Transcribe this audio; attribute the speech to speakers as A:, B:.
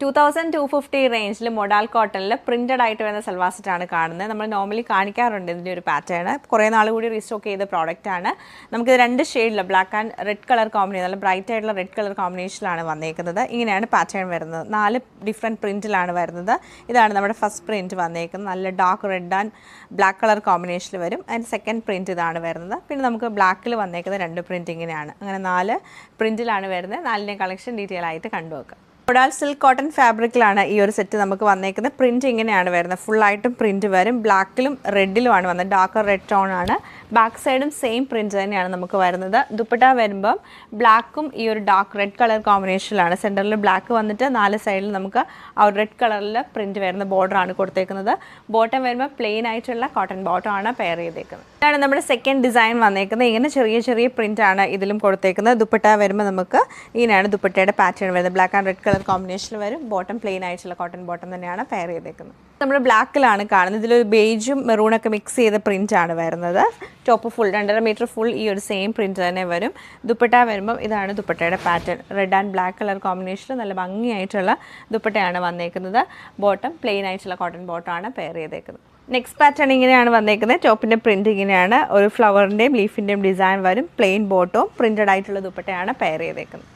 A: 2250 റേഞ്ചിൽ മൊഡാൽ കോട്ടണിൽ പ്രിന്റഡ് ആയിട്ട് വരുന്ന സൽവാർ സെറ്റാണ് കാണുന്നത്. നമ്മൾ നോർമലി കാണിക്കാറുണ്ട് ഇതിൻ്റെ ഒരു പാറ്റേൺ. കുറേ നാൾ കൂടി റീസ്റ്റോക്ക് ചെയ്ത പ്രോഡക്റ്റ് ആണ്. നമുക്കിത് രണ്ട് ഷെയ്ഡിൽ black and red colour combination, നല്ല ബ്രൈറ്റ് ആയിട്ടുള്ള റെഡ് കളർ കോമ്പിനേഷനിലാണ് വന്നേക്കുന്നത്. ഇങ്ങനെയാണ് പാറ്റേൺ വരുന്നത്. 4 ഡിഫറെൻറ്റ് പ്രിൻറ്റിലാണ് വരുന്നത്. ഇതാണ് നമ്മുടെ ഫസ്റ്റ് പ്രിൻറ്റ് വന്നേക്കുന്നത്. നല്ല dark red and black colour കോമ്പിനേഷനിൽ വരും. ആൻഡ് സെക്കൻഡ് പ്രിൻറ്റ് ഇതാണ് വരുന്നത്. പിന്നെ നമുക്ക് ബ്ലാക്കിൽ വന്നേക്കുന്ന 2 പ്രിൻറ്റ് ഇങ്ങനെയാണ്. അങ്ങനെ 4 പ്രിൻറ്റിലാണ് വരുന്നത്. 4ൻ്റെ കളക്ഷൻ ഡീറ്റെയിൽ ആയിട്ട് കണ്ടുവെക്കാം. മൊഡാൽ സിൽക്ക് കോട്ടൺ ഫാബ്രിക്കിലാണ് ഈ ഒരു സെറ്റ് നമുക്ക് വന്നേക്കുന്നത്. പ്രിൻറ്റ് ഇങ്ങനെയാണ് വരുന്നത്. ഫുള്ളായിട്ടും പ്രിൻറ്റ് വരും. ബ്ലാക്കിലും റെഡിലുമാണ് വന്നത്. ഡാർക്കർ റെഡ് ടോൺ ആണ്. ബാക്ക് സൈഡും സെയിം പ്രിൻറ്റ് തന്നെയാണ് നമുക്ക് വരുന്നത്. ദുപ്പട്ട വരുമ്പം ബ്ലാക്കും ഈ ഒരു ഡാർക്ക് റെഡ് കളർ കോമ്പിനേഷനിലാണ്. സെൻറ്ററിൽ ബ്ലാക്ക് വന്നിട്ട് 4 സൈഡിൽ നമുക്ക് ആ ഒരു റെഡ് കളറിൽ പ്രിൻറ്റ് വരുന്ന ബോർഡറാണ് കൊടുത്തേക്കുന്നത്. ബോട്ടം വരുമ്പോൾ പ്ലെയിൻ ആയിട്ടുള്ള കോട്ടൺ ബോട്ടം ആണ് പെയർ ചെയ്തേക്കുന്നത്. ഇതാണ് നമ്മുടെ സെക്കൻഡ് ഡിസൈൻ വന്നേക്കുന്നത്. ഇങ്ങനെ ചെറിയ ചെറിയ പ്രിൻ്റ് ആണ് ഇതിലും കൊടുത്തേക്കുന്നത്. ദുപ്പട്ട വരുമ്പോൾ നമുക്ക് ഇങ്ങനെയാണ് ദുപ്പട്ടയുടെ പാറ്റേൺ വരുന്നത്. ബ്ലാക്ക് ആൻഡ് റെഡ് കളർ കോമ്പിനേഷനിൽ വരും. ബോട്ടം പ്ലെയിൻ ആയിട്ടുള്ള കോട്ടൺ ബോട്ടം തന്നെയാണ് പെയർ ചെയ്തേക്കുന്നത്. നമ്മൾ ബ്ലാക്കിലാണ് കാണുന്നത്. ഇതിലൊരു ബേജും മെറൂണൊക്കെ മിക്സ് ചെയ്ത പ്രിൻ്റ് ആണ് വരുന്നത്. ടോപ്പ് ഫുൾ 2.5 മീറ്റർ ഫുൾ ഈ ഒരു സെയിം പ്രിൻറ്റ് തന്നെ വരും. ദുപ്പട്ട വരുമ്പം ഇതാണ് ദുപ്പട്ടയുടെ pattern. Red and black colour കോമ്പിനേഷനിൽ നല്ല ഭംഗിയായിട്ടുള്ള ദുപ്പട്ടയാണ് വന്നേക്കുന്നത്. ബോട്ടം പ്ലെയിൻ ആയിട്ടുള്ള കോട്ടൺ ബോട്ടമാണ് പെയർ ചെയ്തേക്കുന്നത്. നെക്സ്റ്റ് പാറ്റേൺ ഇങ്ങനെയാണ് വന്നേക്കുന്നത്. ടോപ്പിൻ്റെ പ്രിൻറ്റ് ഇങ്ങനെയാണ്. ഒരു ഫ്ലവറിൻ്റെയും ലീഫിൻ്റെയും ഡിസൈൻ വരും. പ്ലെയിൻ ബോട്ടവും പ്രിൻറ്റഡ് ആയിട്ടുള്ള ദുപ്പട്ടയാണ് പെയർ ചെയ്തേക്കുന്നത്.